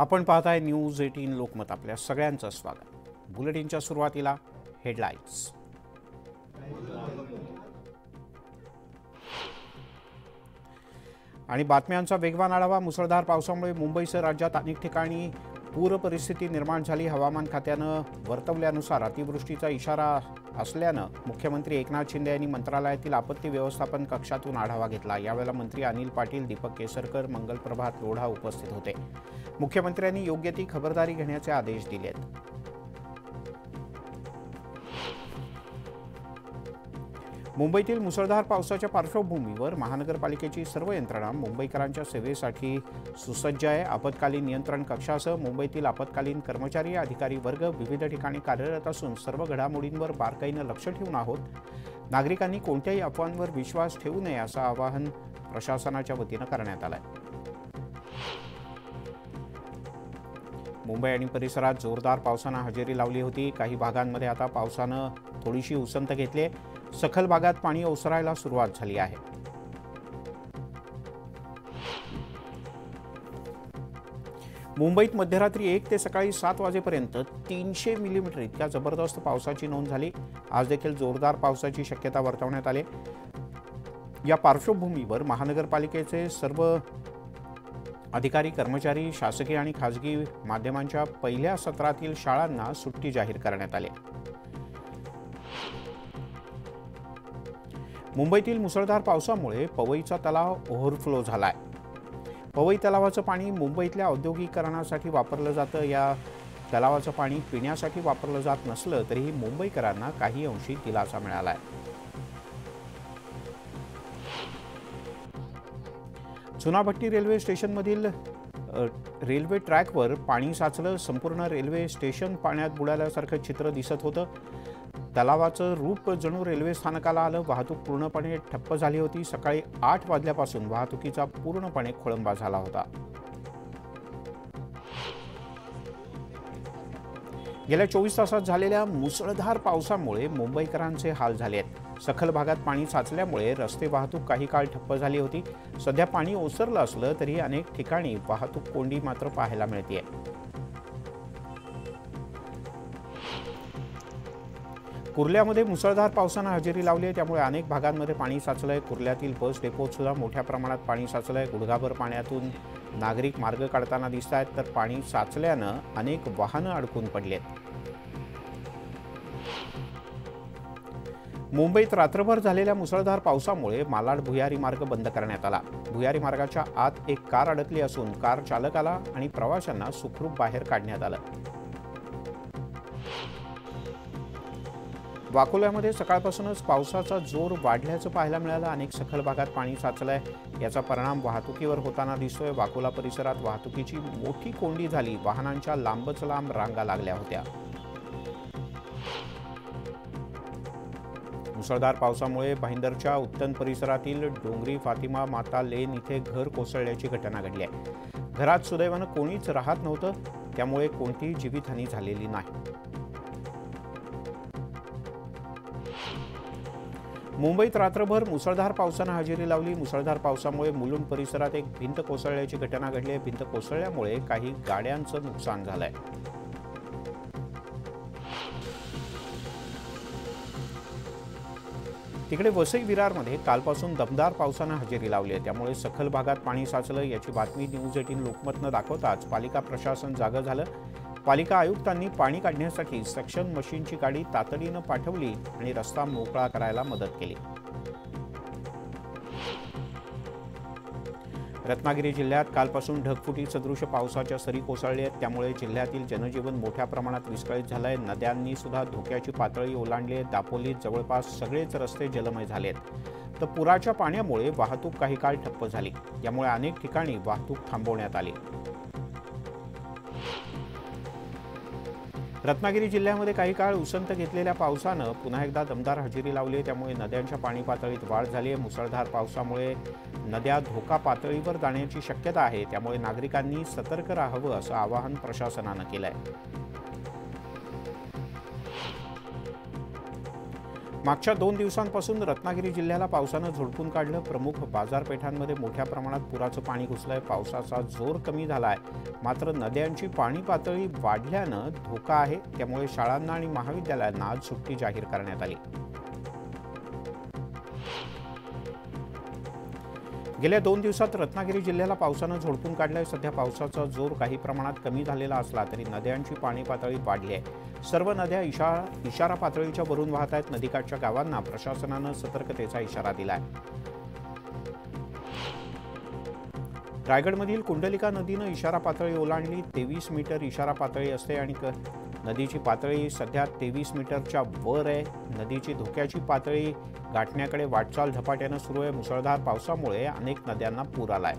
आपण पाहताय न्यूज 18 लोकमत. आपल्या सगळ्यांचं स्वागत. बुलेटिनच्या सुरुवातीला हेडलाईन्स. आणि बातम्यांचा वेगवान आढावा. मुसळधार पावसामुळे मुंबईसह राज्यात अनेक ठिकाणी पूर परिस्थिती निर्माण झाली. हवामान खात्यानं वर्तवल्यानुसार अतिवृष्टीचा इशारा असल्यानं मुख्यमंत्री एकनाथ शिंदे यांनी मंत्रालयातील आपत्ती व्यवस्थापन कक्षातून आढावा घेतला. यावेळेला मंत्री अनिल पाटील, दीपक केसरकर, मंगलप्रभात लोढा उपस्थित होते. मुख्यमंत्र्यांनी योग्य ती खबरदारी घेण्याचे आदेश दिलेत. मुंबईतील मुसळधार पावसाच्या पार्श्वभूमीवर महानगरपालिकेची सर्व यंत्रणा मुंबईकरांच्या सेवेसाठी सुसज्ज आहे. आपत्कालीन नियंत्रण कक्षासह मुंबईतील आपत्कालीन कर्मचारी, अधिकारी वर्ग विविध ठिकाणी कार्यरत असून सर्व घडामोडींवर बारकाईनं लक्ष ठेवून आहोत. नागरिकांनी कोणत्याही अफवांवर विश्वास ठेवू नये असं आवाहन प्रशासनाच्या वतीनं करण्यात आलं आहे. मुंबई आणि परिसरात जोरदार पावसानं हजेरी लावली होती. काही भागांमध्ये आता पावसानं थोडीशी उसंत घेतली. सखल भागात पाणी ओसरायला सुरुवात झाली आहे. मुंबईत मध्यरात्री 1 ते सकाळी 7 वाजेपर्यंत 300 मिलीमीटर इतक्या जबरदस्त पावसाची नोंद झाली. आज देखील जोरदार पावसाची शक्यता वर्तवण्यात आली. या पार्श्वभूमीवर महानगरपालिकेचे सर्व अधिकारी, कर्मचारी, शासकीय आणि खासगी माध्यमांच्या पहिल्या सत्रातील शाळांना सुट्टी जाहीर करण्यात आली. मुंबईतील मुसळधार पावसामुळे पवईचा तलाव ओव्हरफ्लो झालाय. पवई तलावाचं पाणी मुंबईतल्या औद्योगिकीकरणासाठी वापरलं जातं. या तलावाचं पाणी पिण्यासाठी वापरलं जात नसलं तरीही मुंबईकरांना काही अंशी दिलासा मिळालाय. चुनाभट्टी रेल्वे स्टेशनमधील रेल्वे ट्रॅकवर पाणी साचलं. संपूर्ण रेल्वे स्टेशन पाण्यात बुडाल्यासारखं चित्र दिसत होतं. तलावाचं रूप जणू रेल्वे स्थानकाला आलं. वाहतूक पूर्णपणे ठप्प झाली होती. सकाळी 8 वाजल्यापासून वाहतुकीचा पूर्णपणे खोळंबा झाला होता. गेल्या 24 तासात झालेल्या मुसळधार पावसामुळे मुंबईकरांचे हाल झाले आहेत. सखल भागात पाणी साचल्यामुळे रस्ते वाहतूक काही काळ ठप्प झाली होती. सध्या पाणी ओसरलं असलं तरी अनेक ठिकाणी वाहतूक कोंडी मात्र पाहायला मिळते. कुर्ल्यामध्ये मुसळधार पावसानं हजेरी लावली आहे. त्यामुळे अनेक भागांमध्ये पाणी साचलंय. कुर्ल्यातील बस डेपोत सुद्धा मोठ्या प्रमाणात पाणी साचलंय. गुडघाभर पाण्यातून नागरिक मार्ग काढताना दिसत आहेत. तर पाणी साचल्यानं अनेक वाहनं अडकून पडलेत. मुंबईत रात्रभर झालेल्या मुसळधार पावसामुळे मालाड भुयारी मार्ग बंद करण्यात आला. भुयारी मार्गाच्या आत एक कार अडकली असून कार चालकाला आणि प्रवाशांना सुखरूप बाहेर काढण्यात आलं. वाकोल्यामध्ये सकाळपासूनच पावसाचा जोर वाढल्याचं पाहायला मिळालं. अनेक सखल भागात पाणी साचलंय. याचा परिणाम वाहतुकीवर होताना दिसतोय. वाकोला परिसरात वाहतुकीची मोठी कोंडी झाली. वाहनांच्या लांबच लांब रांगा लागल्या होत्या. मुसळधार पावसामुळे भाईंदरच्या उत्तन परिसरातील डोंगरी फातिमा माता लेन इथे घर कोसळल्याची घटना घडली आहे. घरात सुदैवानं कोणीच राहत नव्हतं. त्यामुळे कोणतीही जीवितहानी झालेली नाही. मुंबईत रात्रभर मुसळधार पावसानं हजेरी लावली. मुसळधार पावसामुळे मुलुंड परिसरात एक भिंत कोसळल्याची घटना घडली. भिंत कोसळल्यामुळे काही गाड्यांचं नुकसान झालंय. तिकडे वसई विरारमध्ये कालपासून दमदार पावसानं हजेरी लावली आहे. त्यामुळे सखल भागात पाणी साचलं. याची बातमी न्यूज 18 लोकमतनं दाखवताच पालिका प्रशासन जागं झालं. पालिका आयुक्तांनी पाणी काढण्यासाठी सक्शन मशीनची गाडी तातडीनं पाठवली आणि रस्ता मोकळा करायला मदत केली. रत्नागिरी जिल्ह्यात कालपासून ढगफुटी सदृश पावसाच्या सरी कोसळल्या आहेत. त्यामुळे जिल्ह्यातील जनजीवन मोठ्या प्रमाणात विस्कळीत झालंय. नद्यांनी सुद्धा धोक्याची पातळी ओलांडली आहे. दापोलीत जवळपास सगळेच रस्ते जलमय झालेत. तर पुराच्या पाण्यामुळे वाहतूक काही काळ ठप्प झाली. यामुळे अनेक ठिकाणी वाहतूक थांबवण्यात आली. रत्नागिरी जिल्ह्यामध्ये काही काळ उसंत घेतलेल्या पावसानं पुन्हा एकदा दमदार हजेरी लावली आहे. त्यामुळे नद्यांच्या पाणी पातळीत वाढ झाली आहे. मुसळधार पावसामुळे नद्या धोका पातळीवर जाण्याची शक्यता आहे. त्यामुळे नागरिकांनी सतर्क राहावं असं आवाहन प्रशासनानं केलं आहे. मागच्या 2 दिवसांपासून रत्नागिरी जिल्ह्याला पावसानं झोडपून काढलं. प्रमुख बाजारपेठांमध्ये मोठ्या प्रमाणात पुराचं पाणी घुसलंय. पावसाचा जोर कमी झालाय, मात्र नद्यांची पाणी पातळी वाढल्यानं धोका आहे. त्यामुळे शाळांना आणि महाविद्यालयांना आज सुट्टी जाहीर करण्यात आली. गेल्या 2 दिवसात रत्नागिरी जिल्ह्याला पावसानं झोडपून काढलंय. सध्या पावसाचा जोर काही प्रमाणात कमी झालेला असला तरी नद्यांची पाणी पातळी वाढली आहे. सर्व नद्या इशारा पातळीच्या वरून वाहत आहेत. नदीकाठच्या गावांना प्रशासनानं सतर्कतेचा इशारा दिलाय. रायगडमधील कुंडलिका नदीनं इशारा पातळी ओलांडली. 23 मीटर इशारा पातळी असते आणि नदीची पातळी सध्या 23 मीटरच्या वर आहे. नदीची धोक्याची पातळी गाठण्याकडे वाटचाल झपाट्यानं सुरू आहे. मुसळधार पावसामुळे अनेक नद्यांना पूर आलाय.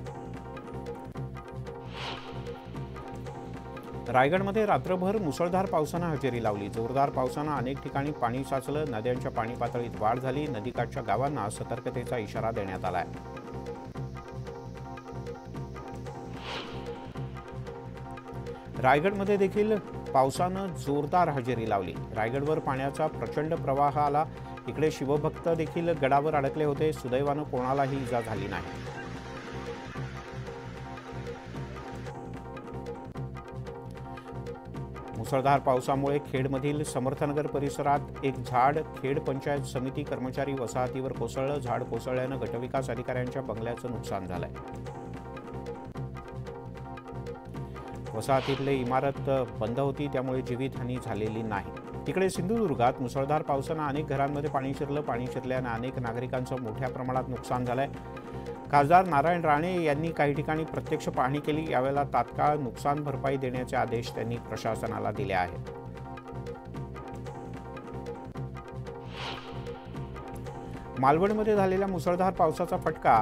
रायगडमध्ये रात्रभर मुसळधार पावसानं हजेरी लावली. जोरदार पावसानं अनेक ठिकाणी पाणी साचलं. नद्यांच्या पाणी पातळीत वाढ झाली. नदीकाठच्या गावांना सतर्कतेचा इशारा देण्यात आलाय. रायगडमध्ये देखील पावसानं जोरदार हजेरी लावली. रायगडवर पाण्याचा प्रचंड प्रवाह आला. इकडे शिवभक्त देखील गडावर अडकले होते. सुदैवानं कोणालाही इजा झाली नाही. मुसळधार पावसामुळे खेडमधील समर्थनगर परिसरात एक झाड खेड पंचायत समिती कर्मचारी वसाहतीवर कोसळलं. झाड कोसळल्यानं गटविकास अधिकाऱ्यांच्या बंगल्याचं नुकसान झालंय. वसाहतीतली इमारत बंद होती, त्यामुळे जीवितहानी झालेली नाही. तिकडे सिंधुदुर्गात मुसळधार पावसानं अनेक घरांमध्ये पाणी शिरलं. पाणी शिरल्यानं अनेक नागरिकांचं मोठ्या प्रमाणात नुकसान झालंय. खासदार नारायण राणे यांनी काही ठिकाणी प्रत्यक्ष पाहणी केली. यावेळेला तात्काळ नुकसान भरपाई देण्याचे आदेश त्यांनी प्रशासनाला दिले आहेत. मालवणमध्ये झालेल्या मुसळधार पावसाचा फटका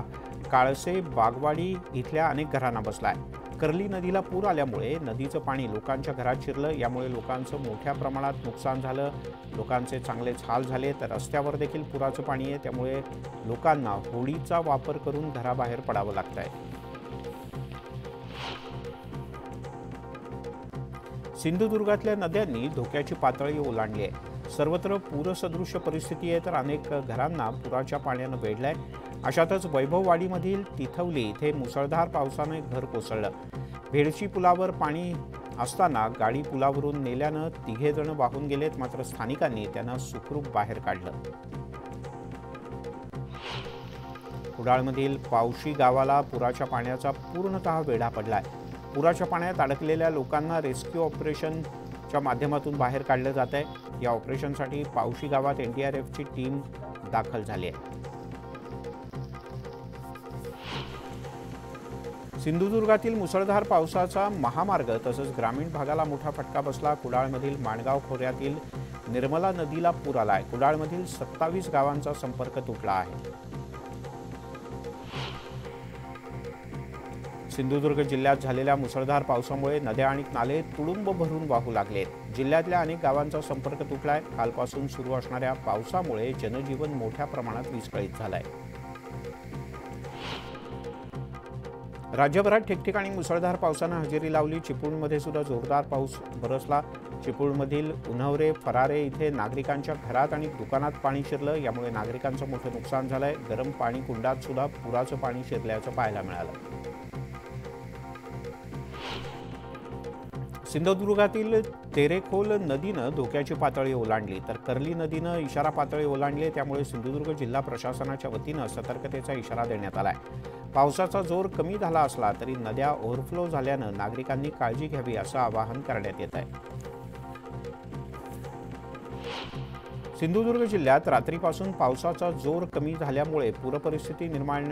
काळसे बागवाडी इथल्या अनेक घरांना बसलाय. कर्ली नदीला पूर आल्यामुळे नदीचं पाणी लोकांच्या घरात शिरलं. यामुळे लोकांचं मोठ्या प्रमाणात नुकसान झालं. लोकांचे चांगलेच हाल झाले. तर रस्त्यावर देखील पुराचं पाणी आहे. त्यामुळे लोकांना होडीचा वापर करून घराबाहेर पडावं लागतंय. सिंधुदुर्गातल्या नद्यांनी धोक्याची पातळी ओलांडली आहे. सर्वत्र पूरसदृश्य परिस्थिती आहे, तर अनेक घरांना पुराच्या पाण्यानं वेढलंय. अशातच वैभववाडीमधील तिथवली इथे मुसळधार पावसाने घर कोसळलं. भेडशी पुलावर पाणी असताना गाडी पुलावरून नेल्यानं 3 जण वाहून गेलेत, मात्र स्थानिकांनी त्यांना सुखरूप बाहेर काढलं. कुडाळमधील पावशी गावाला पुराच्या पाण्याचा पूर्णतः वेढा पडलाय. पुराच्या पाण्यात अडकलेल्या लोकांना रेस्क्यू ऑपरेशनच्या माध्यमातून बाहेर काढलं जात आहे. या ऑपरेशनसाठी पावशी गावात NDRFची टीम दाखल झाली आहे. सिंधुदुर्गातील मुसळधार पावसाचा महामार्ग तसंच ग्रामीण भागाला मोठा फटका बसला. कुडाळमधील माणगाव खोऱ्यातील निर्मला नदीला पूर आलाय. कुडाळमधील 27 गावांचा संपर्क तुटला आहे. सिंधुदुर्ग जिल्ह्यात झालेल्या मुसळधार पावसामुळे नद्या आणि नाले तुडुंब भरून वाहू लागलेत. जिल्ह्यातल्या अनेक गावांचा संपर्क तुटलाय. कालपासून सुरू असणाऱ्या पावसामुळे जनजीवन मोठ्या प्रमाणात विस्कळीत झालंय. राज्यभरात ठिकठिकाणी मुसळधार पावसानं हजेरी लावली. चिपळूणमध्ये सुद्धा जोरदार पाऊस बरसला. चिपळूणमधील उन्हवरे फरारे इथे नागरिकांच्या घरात आणि दुकानात पाणी शिरलं. यामुळे नागरिकांचं मोठं नुकसान झालंय. गरम पाणी कुंडात सुद्धा पुराचं पाणी शिरल्याचं पाहायला मिळालं. सिंधुदुर्गातील तेरेखोल नदीनं धोक्याची पातळी ओलांडली, तर कर्ली नदीनं इशारा पातळी ओलांडली. त्यामुळे सिंधुदुर्ग जिल्हा प्रशासनाच्या वतीनं सतर्कतेचा इशारा देण्यात आलाय. पावसाचा जोर कमी झाला असला तरी नद्या ओव्हरफ्लो झाल्यानं नागरिकांनी काळजी घ्यावी असं आवाहन करण्यात येत आहे. सिंधुदुर्ग जिल्ह्यात रात्रीपासून पावसाचा जोर कमी झाल्यामुळे पूरपरिस्थिती निर्माण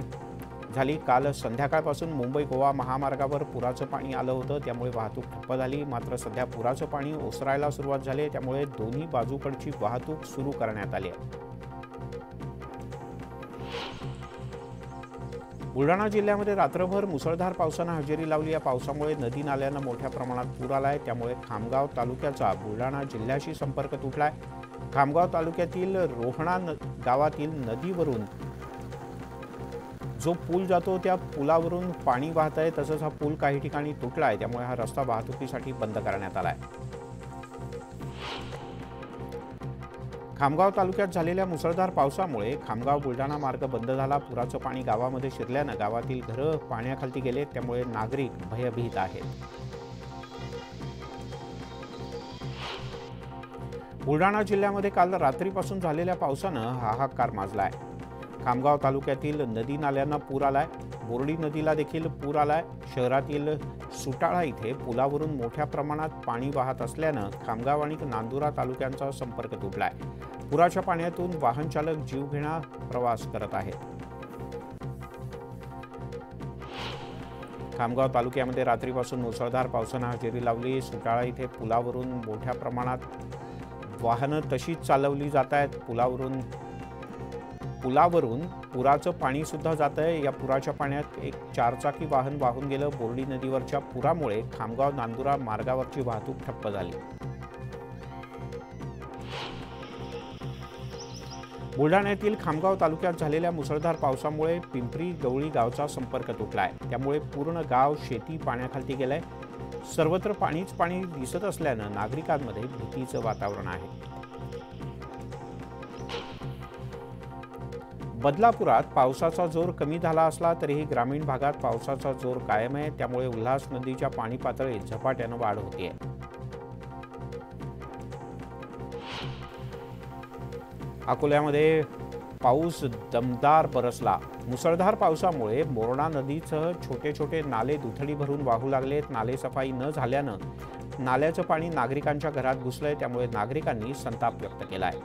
झाली. काल संध्याकाळपासून मुंबई गोवा महामार्गावर पुराचं पाणी आलं होतं, त्यामुळे वाहतूक ठप्प झाली. मात्र सध्या पुराचं पाणी ओसरायला सुरुवात झाली, त्यामुळे दोन्ही बाजूकडची वाहतूक सुरू करण्यात आली आहे. बुलढाणा जिल्ह्यामध्ये रात्रभर मुसळधार पावसानं हजेरी लावली. या पावसामुळे नदी नाल्यांना मोठ्या प्रमाणात पूर आलाय. त्यामुळे खामगाव तालुक्याचा बुलढाणा जिल्ह्याशी संपर्क तुटलाय. खामगाव तालुक्यातील रोहणा गावातील नदीवरून जो पूल जातो त्या पुलावरून पाणी वाहत आहे. तसंच हा पूल काही ठिकाणी तुटला आहे, त्यामुळे हा रस्ता वाहतुकीसाठी बंद करण्यात आला आहे. खामगाव तालुक्यात झालेल्या मुसळधार पावसामुळे खामगाव बुलढाणा मार्ग बंद झाला। पुराचं पाणी गावामध्ये शिरल्यानं गावातील घरं पाण्याखाली गेले, त्यामुळे नागरिक भयभीत आहेत। बुलढाणा जिल्ह्यामध्ये काल रात्रीपासून झालेल्या पावसानं हाहाकार माजलाय। खामगाव तालुक्यातील नदी नाल्यांना पूर आलाय। बोर्डी नदीला देखील पूर आलाय। शहरातील सुटाळा इथे पुलावरून मोठ्या प्रमाणात पाणी वाहत असल्यानं खामगाव आणि नांदुरा तालुक्यांचा संपर्क तुटलाय। पुराच्या पाण्यातून वाहन चालक जीवघेणा प्रवास करत आहेत। खामगाव तालुक्यामध्ये रात्रीपासून मुसळधार पावसानं हजेरी लावली। सुटाळा इथे पुलावरून मोठ्या प्रमाणात वाहनं तशीच चालवली जात आहेत। पुलावरून पुराचं पाणी सुद्धा जात आहे। या पुराच्या पाण्यात एक चारचाकी वाहन वाहून गेलं। बोर्डी नदीवरच्या पुरामुळे खामगाव नांदुरा मार्गावरची वाहतूक ठप्प झाली। बुलढाण्यातील खामगाव तालुक्यात झालेल्या मुसळधार पावसामुळे पिंपरी गवळी गावचा संपर्क तुटलाय। त्यामुळे पूर्ण गाव शेती पाण्याखाली गेलंय। सर्वत्र पाणीच पाणी दिसत असल्यानं नागरिकांमध्ये भीतीचं वातावरण आहे। बदलापुरात पावसाचा जोर कमी झाला असला तरीही ग्रामीण भागात पावसाचा जोर कायम आहे। त्यामुळे उल्हास नदीच्या पाणी पातळीत झपाट्यानं वाढ होतीये। अकोल्यामध्ये पाऊस दमदार बरसला। मुसळधार पावसामुळे मोरणा नदीसह छोटे छोटे नाले दुथडी भरून वाहू लागलेत। नाले सफाई न झाल्यानं नाल्याचं पाणी नागरिकांच्या घरात घुसलंय। त्यामुळे नागरिकांनी संताप व्यक्त केलाय।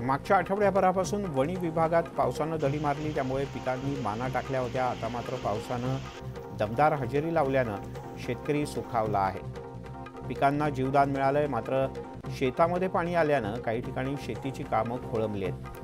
मागच्या आठवड्याभरापासून वणी विभागात पावसानं दडी मारली, त्यामुळे पिकांनी माना टाकल्या होत्या। आता मात्र पावसानं दमदार हजेरी लावल्यानं शेतकरी सुखावला आहे। पिकांना जीवदान मिळालंय, मात्र शेतामध्ये पाणी आल्यानं काही ठिकाणी शेतीची कामं खोळंबली आहेत।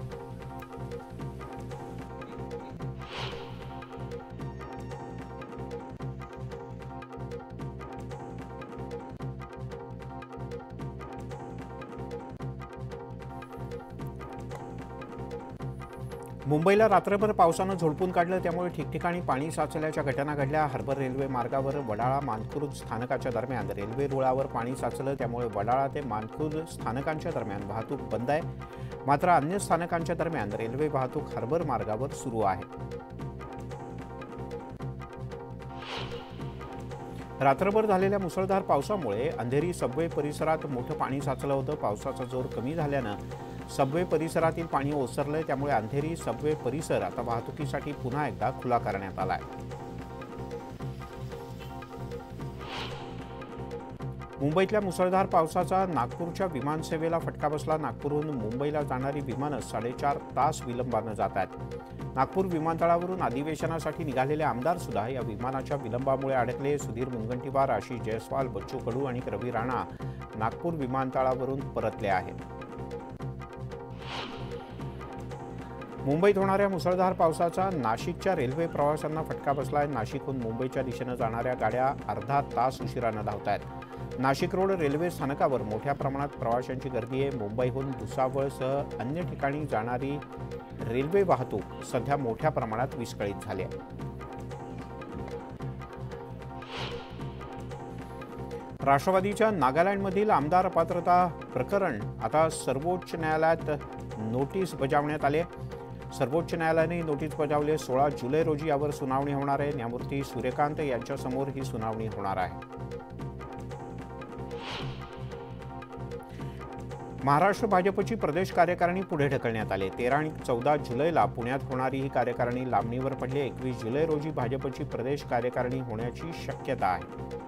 मुंबईला रात्रभर पावसानं झोडपून काढलं, त्यामुळे ठिकठिकाणी पाणी साचल्याच्या घटना घडल्या। हार्बर रेल्वे मार्गावर वडाळा मानखुर्द स्थानकाच्या दरम्यान रेल्वे रुळावर पाणी साचलं, त्यामुळे वडाळा ते मानखुर्द स्थानकांच्या दरम्यान वाहतूक बंद आहे। मात्र अन्य स्थानकांच्या दरम्यान रेल्वे वाहतूक हार्बर मार्गावर सुरू आहे। रात्रभर झालेल्या मुसळधार पावसामुळे अंधेरी सबवे परिसरात मोठं पाणी साचलं होतं। पावसाचा जोर कमी झाल्यानं सबवे परिसरातील पाणी ओसरलंय, त्यामुळे अंधेरी सबवे परिसर आता वाहतुकीसाठी पुन्हा एकदा खुला करण्यात आलाय। मुंबईतल्या मुसळधार पावसाचा नागपूरच्या विमानसेवेला फटका बसला। नागपूरहून मुंबईला जाणारी विमानं 4.5 तास विलंबानं जात आहेत। नागपूर विमानतळावरून अधिवेशनासाठी निघालेले आमदार सुद्धा या विमानाच्या विलंबामुळे अडकले। सुधीर मुनगंटीवार, आशिष जयस्वाल, बच्चू कडू आणि रवी राणा नागपूर विमानतळावरून परतले आहेत। मुंबईत होणाऱ्या मुसळधार पावसाचा नाशिकच्या रेल्वे प्रवाशांना फटका बसलाय। नाशिकहून मुंबईच्या दिशेनं जाणाऱ्या गाड्या अर्धा तास उशिरानं धावत आहेत। नाशिक रोड रेल्वे स्थानकावर मोठ्या प्रमाणात प्रवाशांची गर्दी आहे। मुंबईहून भुसावळसह अन्य ठिकाणी जाणारी रेल्वे वाहतूक सध्या मोठ्या प्रमाणात विस्कळीत झाली आहे। राष्ट्रवादीच्या नागालँडमधील आमदार अपात्रता प्रकरण आता सर्वोच्च न्यायालयात नोटीस बजावण्यात आली आहे। सर्वोच्च न्यायालयाने नोटीस बजावली। 16 जुलै रोजी यावर सुनावणी होणार आहे। न्यायमूर्ती सूर्यकांत यांच्यासमोर ही सुनावणी होणार आहे। महाराष्ट्र भाजपची प्रदेश कार्यकारिणी पुढे ढकलण्यात आली। 13 आणि 14 जुलैला पुण्यात होणारी ही कार्यकारिणी लांबणीवर पडली। 21 जुलै रोजी भाजपची प्रदेश कार्यकारिणी होण्याची शक्यता आहे।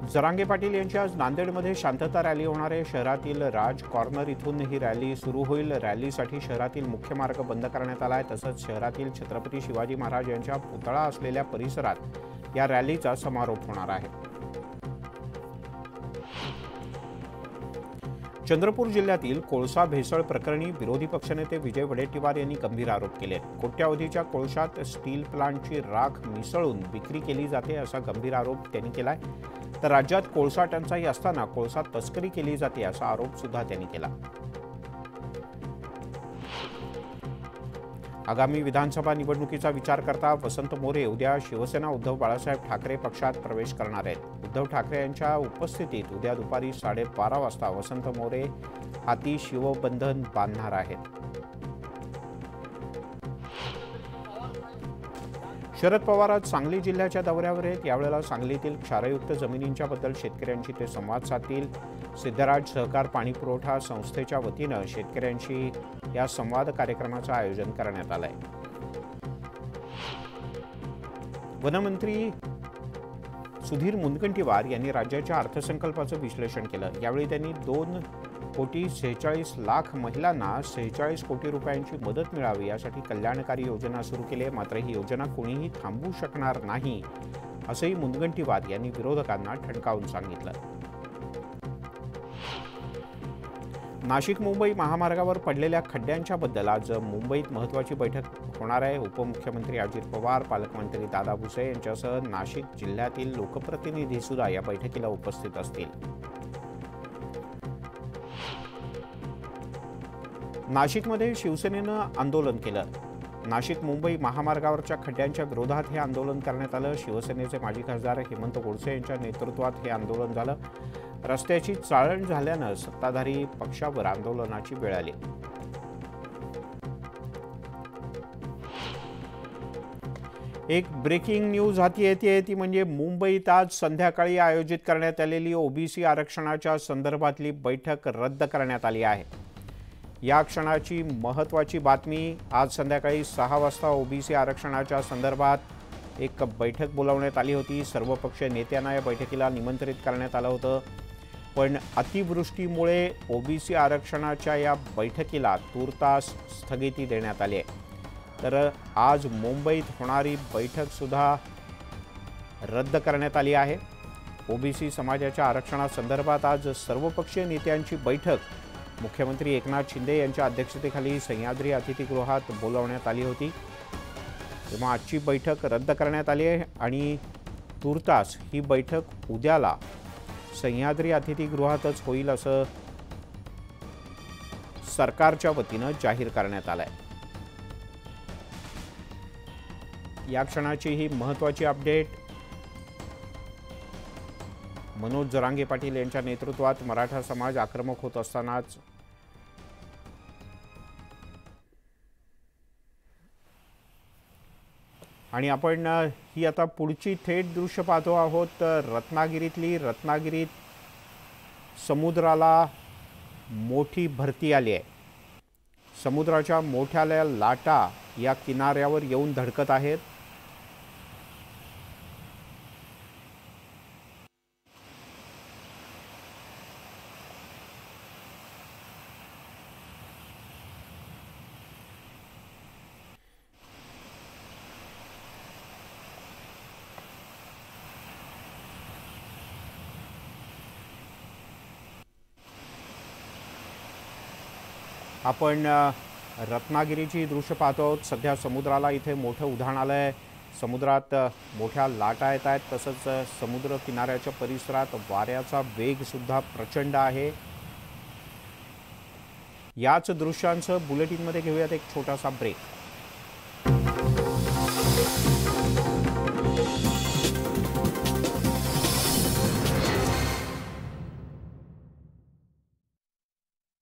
जरांगे पाटील यांची आज नांदेडमध्ये शांतता रॅली होणार आहे। शहरातील राज कॉर्नर इथून ही रॅली सुरू होईल। रॅलीसाठी शहरातील मुख्य मार्ग बंद करण्यात आला आहे। तसंच शहरातील छत्रपती शिवाजी महाराज यांच्या पुतळा असलेल्या परिसरात या रॅलीचा समारोप होणार आहे। चंद्रपूर जिल्ह्यातील कोळसा भेसळ प्रकरणी विरोधी पक्षनेते विजय वडेट्टीवार यांनी गंभीर आरोप केले। कोट्यावधीच्या कोळशात स्टील प्लांटची राख मिसळून विक्री केली जाते असा गंभीर आरोप त्यांनी केलाय। तर राज्यात कोळसा टंचाई असताना कोळसा तस्करी केली जाते असा आरोप सुद्धा त्यांनी केला। आगामी विधानसभा निवडणुकीचा विचार करता वसंत मोरे उद्या शिवसेना उद्धव बाळासाहेब ठाकरे पक्षात प्रवेश करणार आहेत। उद्धव ठाकरे यांच्या उपस्थितीत उद्या दुपारी 12:30 वाजता वसंत मोरे हाती शिवबंधन बांधणार आहेत। शरद पवार आज सांगली जिल्ह्याच्या दौऱ्यावर आहेत। यावेळेला सांगलीतील क्षारयुक्त जमिनींच्या बद्दल शेतकऱ्यांशी ते संवाद साधतील। सिद्धराज सहकार पाणी पुरवठा संस्थेच्या वतीनं शेतकऱ्यांशी या संवाद कार्यक्रमाचं आयोजन करण्यात आलंय। वनमंत्री सुधीर मुनगंटीवार यांनी राज्याच्या अर्थसंकल्पाचं विश्लेषण केलं। यावेळी त्यांनी 2,46,00,000 महिलांना 46 कोटी रुपयांची मदत मिळावी यासाठी कल्याणकारी योजना सुरू केली आहे। मात्र ही योजना कोणीही थांबवू शकणार नाही असंही मुनगंटीवार यांनी विरोधकांना ठणकावून सांगितलं। नाशिक मुंबई महामार्गावर पडलेल्या खड्ड्यांच्या बद्दल आज मुंबईत महत्त्वाची बैठक होणार आहे। उपमुख्यमंत्री अजित पवार, पालकमंत्री दादा भुसे यांच्यासह नाशिक जिल्ह्यातील लोकप्रतिनिधी सुद्धा या बैठकीला उपस्थित असतील। नाशिकमध्ये शिवसेनेनं आंदोलन केलं। नाशिक मुंबई महामार्गावरच्या खड्ड्यांच्या विरोधात हे आंदोलन करण्यात आलं। शिवसेनेचे माजी खासदार हेमंत गोडसे यांच्या नेतृत्वात हे आंदोलन झालं। रस्त्याची चाळण झाल्यानं सत्ताधारी पक्षावर आंदोलनाची वेळ आली। एक ब्रेकिंग न्यूज हाती येते ती म्हणजे मुंबईत आज संध्याकाळी आयोजित करण्यात आलेली ओबीसी आरक्षणाच्या संदर्भातली बैठक रद्द करण्यात आली आहे। या क्षणाची महत्त्वाची बातमी, आज संध्याकाळी 6 वाजता ओबीसी आरक्षणाच्या संदर्भात एक बैठक बोलावण्यात आली होती। सर्वपक्षीय नेत्यांना या बैठकीला निमंत्रित करण्यात आलं होतं, पण अतिवृष्टीमुळे ओबीसी आरक्षणाच्या या बैठकीला तूर्तास स्थगिती देण्यात आली आहे। तर आज मुंबईत होणारी बैठक सुद्धा रद्द करण्यात आली आहे। ओबीसी समाजाच्या आरक्षणासंदर्भात आज सर्वपक्षीय नेत्यांची बैठक मुख्यमंत्री एकनाथ शिंदे यांच्या अध्यक्षतेखाली सह्याद्री अतिथीगृहात बोलावण्यात आली होती। तेव्हा आजची बैठक रद्द करण्यात आली आहे आणि तूर्तास ही बैठक उद्याला सह्याद्री अतिथीगृहातच होईल असं सरकारच्या वतीनं जाहीर करण्यात आलं आहे। या क्षणाची ही महत्त्वाची अपडेट। मनोज जरांगे पाटील यांच्या नेतृत्वात मराठा समाज आक्रमक होत असतानाच आणि आपण ही आता पुढची थेट दृश्य पाहतो आहोत। रत्नागिरीत समुद्राला मोठी भरती आली आहे। समुद्राच्या मोठ्या लाटा या किनाऱ्यावर येऊन धडकत आहेत। आपण रत्नागिरीची दृश्य पाहतो आहोत। सध्या समुद्राला इथे मोठं उधाण आलंय। समुद्रात मोठ्या लाटा येत आहेत। तसंच समुद्र किनाऱ्याच्या परिसरात वाऱ्याचा वेग सुद्धा प्रचंड आहे। याच दृश्यांचं बुलेटिनमध्ये घेऊयात एक छोटासा ब्रेक।